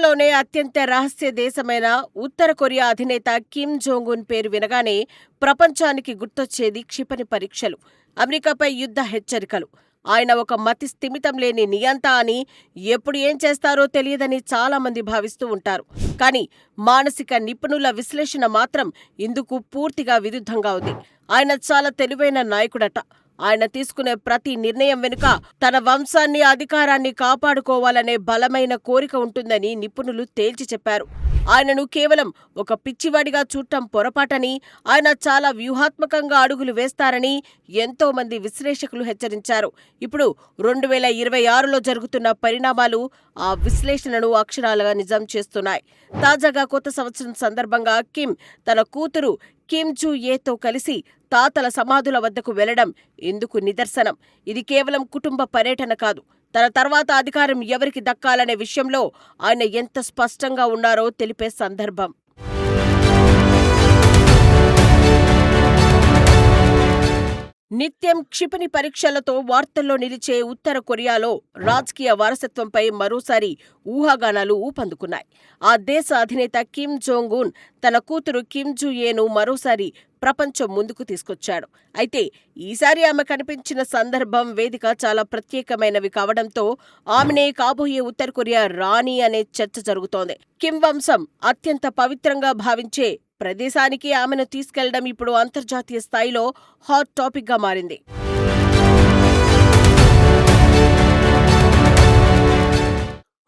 ప్రపంచంలోనే అత్యంత రహస్య దేశమైన ఉత్తర కొరియా అధినేత కిమ్ జోంగ్ ఉన్ పేరు వినగానే ప్రపంచానికి గుర్తొచ్చేది క్షిపణి పరీక్షలు, అమెరికాపై యుద్ధ హెచ్చరికలు. ఆయన ఒక మతి స్థిమితం లేని నియంత అని, ఎప్పుడు ఏం చేస్తారో తెలియదని చాలా మంది భావిస్తూ ఉంటారు. కానీ మానసిక నిపుణుల విశ్లేషణ మాత్రం ఇందుకు పూర్తిగా విరుద్ధంగా ఉంది. ఆయన చాలా తెలివైన నాయకుడట. ఆయన తీసుకునే ప్రతి నిర్ణయం వెనుక తన వంశాన్ని, అధికారాన్ని కాపాడుకోవాలనే బలమైన కోరిక ఉంటుందని నిపుణులు తేల్చి చెప్పారు. ఆయనను కేవలం ఒక పిచ్చివాడిగా చూడటం పొరపాటని, ఆయన చాలా వ్యూహాత్మకంగా అడుగులు వేస్తారని ఎంతో మంది విశ్లేషకులు హెచ్చరించారు. ఇప్పుడు 2026లో జరుగుతున్న పరిణామాలు ఆ విశ్లేషణను అక్షరాలుగా నిజం చేస్తున్నాయి. తాజాగా కొత్త సంవత్సరం సందర్భంగా కిమ్ తన కూతురు కిమ్ జూ ఏతో కలిసి తాతల సమాధుల వద్దకు వెళ్లడం ఇందుకు నిదర్శనం. ఇది కేవలం కుటుంబ పర్యటన కాదు, తన తర్వాత అధికారం ఎవరికి దక్కాలనే విషయంలో ఆయన ఎంత స్పష్టంగా ఉన్నారో తెలిపే సందర్భం. నిత్యం క్షిపణి పరీక్షలతో వార్తల్లో నిలిచే ఉత్తర కొరియాలో రాజకీయ వారసత్వంపై మరోసారి ఊహాగానాలు ఊపందుకున్నాయి. ఆ దేశ అధినేత కిమ్ జోంగ్ ఉన్ తన కూతురు కిమ్ జూ ఏను మరోసారి ప్రపంచం ముందుకు తీసుకొచ్చాడు. అయితే ఈసారి ఆమె కనిపించిన సందర్భం, వేదిక చాలా ప్రత్యేకమైనవి కావడంతో ఆమెనే కాబోయే ఉత్తర కొరియా రాణి అనే చర్చ జరుగుతోంది. కిమ్ వంశం అత్యంత పవిత్రంగా భావించే ప్రదేశానికి ఆమెను తీసుకెళ్లడం ఇప్పుడు అంతర్జాతీయ స్థాయిలో హాట్ టాపిక్ గా మారింది.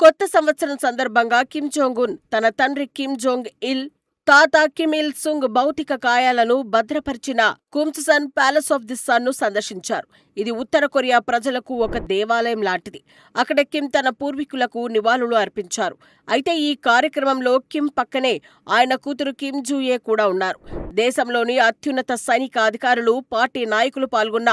కొత్త సంవత్సరం సందర్భంగా కిమ్ జోంగ్ ఉన్ తన తండ్రి కిమ్ జోంగ్ ఇల్, తాత కిమ్ ఇల్ సుంగ్ భౌతిక కాయాలను భద్రపరిచిన కుమ్సుసన్ ప్యాలెస్ ఆఫ్ ది సన్ ను సందర్శించారు. ఇది ఉత్తర కొరియా ప్రజలకు ఒక దేవాలయం లాంటిది. అక్కడ కిమ్ తన పూర్వీకులకు నివాళులు అర్పించారు. అయితే ఈ కార్యక్రమంలో కిమ్ పక్కనే ఆయన కూతురు కిమ్ జూ ఏ కూడా ఉన్నారు. దేశంలోని అత్యున్నత సైనిక అధికారులు, పార్టీ నాయకులు పాల్గొన్న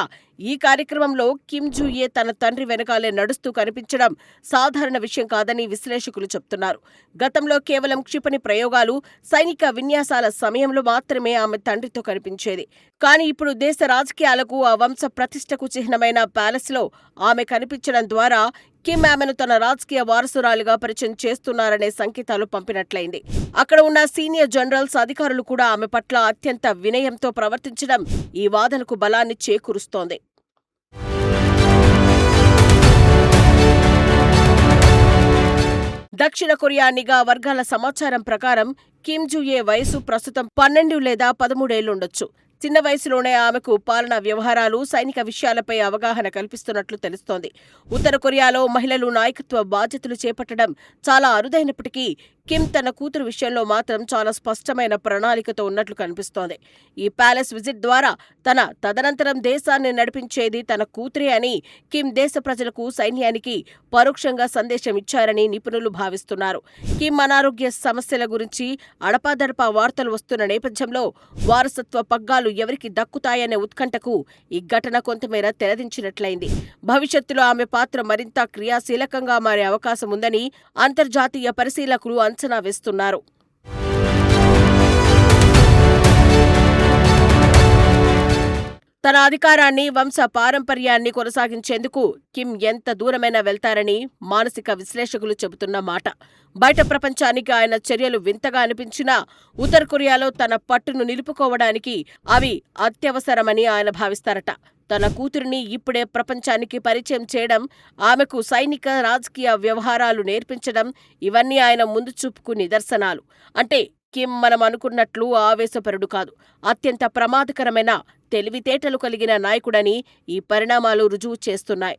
ఈ కార్యక్రమంలో కిమ్ జూ ఏ తన తండ్రి వెనకాలే నడుస్తూ కనిపించడం సాధారణ విషయం కాదని విశ్లేషకులు చెబుతున్నారు. గతంలో కేవలం క్షిపణి ప్రయోగాలు, సైనిక విన్యాసాల సమయంలో మాత్రమే ఆమె తండ్రితో కనిపించేది. కానీ ఇప్పుడు దేశ రాజకీయాలకు, ఆ వంశ ప్రతిష్టకు చిహ్నమైన ప్యాలెస్లో ఆమె కనిపించడం ద్వారా కిమ్ ఆమెను తన రాజకీయ వారసురాలిగా పరిచయం చేస్తున్నారనే సంకేతాలు పంపినట్లయింది. అక్కడ ఉన్న సీనియర్ జనరల్స్, అధికారులు కూడా ఆమె పట్ల అత్యంత వినయంతో ప్రవర్తించడం ఈ వాదనకు బలాన్ని చేకూరుస్తోంది. దక్షిణ కొరియా నిఘా వర్గాల సమాచారం ప్రకారం కిమ్ జూ ఏ వయసు ప్రస్తుతం 12 లేదా 13 ఏళ్లుండొచ్చు. చిన్న వయసులోనే ఆమెకు పాలనా వ్యవహారాలు, సైనిక విషయాలపై అవగాహన కల్పిస్తున్నట్లు తెలుస్తోంది. ఉత్తర కొరియాలో మహిళలు నాయకత్వ బాధ్యతలు చేపట్టడం చాలా అరుదైనప్పటికీ కిమ్ తన కూతురు విషయంలో మాత్రం చాలా స్పష్టమైన ప్రణాళికతో ఉన్నట్లు కనిపిస్తోంది. ఈ ప్యాలెస్ విజిట్ ద్వారా తదనంతరం దేశాన్ని నడిపించేది తన కూతురే అని కిమ్ దేశ ప్రజలకు, సైన్యానికి పరోక్షంగా సందేశం ఇచ్చారని నిపుణులు భావిస్తున్నారు. కిమ్ అనారోగ్య సమస్యల గురించి అడపాదడపా వార్తలు వస్తున్న నేపథ్యంలో వారసత్వ పగ్గాలు ఎవరికి దక్కుతాయనే ఉత్కంఠకు ఈ ఘటన కొంతమేర తెరదించినట్లయింది. భవిష్యత్తులో ఆమె పాత్ర మరింత క్రియాశీలకంగా మారే అవకాశం ఉందని అంతర్జాతీయ పరిశీలకులు అంచనా వేస్తున్నారు. తన అధికారాన్ని, వంశ పారంపర్యాన్ని కొనసాగించేందుకు కిమ్ ఎంత దూరమైనా వెళ్తారని మానసిక విశ్లేషకులు చెబుతున్న మాట. బయట ప్రపంచానికి ఆయన చర్యలు వింతగా అనిపించినా ఉత్తర కొరియాలో తన పట్టును నిలుపుకోవడానికి అవి అత్యవసరమని ఆయన భావిస్తారట. తన కూతురిని ఇప్పుడే ప్రపంచానికి పరిచయం చేయడం, ఆమెకు సైనిక, రాజకీయ వ్యవహారాలు నేర్పించడం, ఇవన్నీ ఆయన ముందు చూపుకు నిదర్శనాలు. అంటే కిమ్ మనం అనుకున్నట్లు ఆవేశపరుడు కాదు, అత్యంత ప్రమాదకరమైన తెలివితేటలు కలిగిన నాయకుడని ఈ పరిణామాలు రుజువు చేస్తున్నాయి.